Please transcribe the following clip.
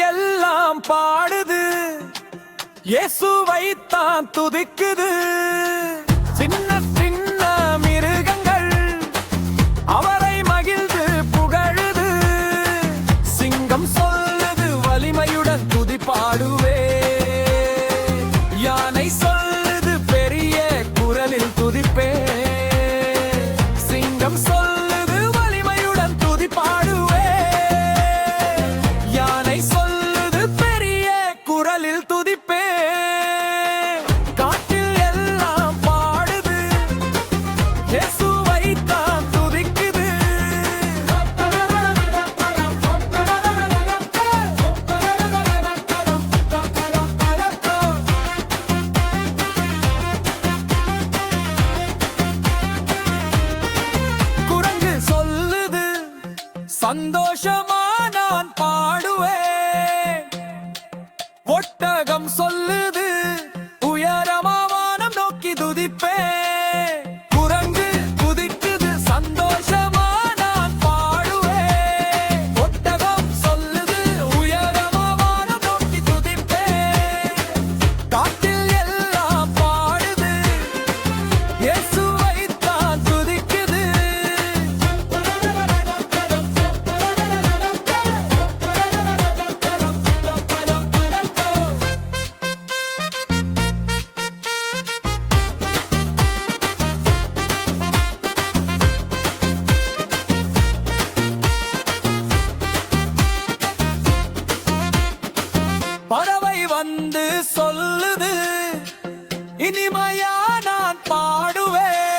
எல்லாம் பாடுது, இயேசுவைத்தான் துதிக்குது. சின்ன சின்ன மிருகங்கள் அவரை மகிழ்ந்து புகழுது. சிங்கம் சொல்லுது வலிமையுடன் துதி பாடுவே. யானை சொல்லுது பெரிய குரலில் துதிப்பே. சிங்கம் சொல்லுது வலிமையுடன் துதி பாடுவே. யானை சொல்லுது பெரிய குரலில் துதிப்பே. காட்டில் எல்லாம் பாடுது, இயேசுவைத்தான் துதிக்குது. குரங்கு சொல்லுது சந்தோஷமா நான் பாடுவேன். ஒட்டகம் சொல்லுது உயரமா வானம் நோக்கி துதிப்பேன். குரங்கு குதிக்குது சந்தோஷமா நான் பாடுவேன். ஒட்டகம் சொல்லுது உயரமா வானம் நோக்கி துதிப்பேன். காட்டில் எல்லாம் பாடுது, இயேசுவைத்தான் துதிக்குது. பறவை வந்து சொல்லுது இனிமையா நான் பாடுவேன்.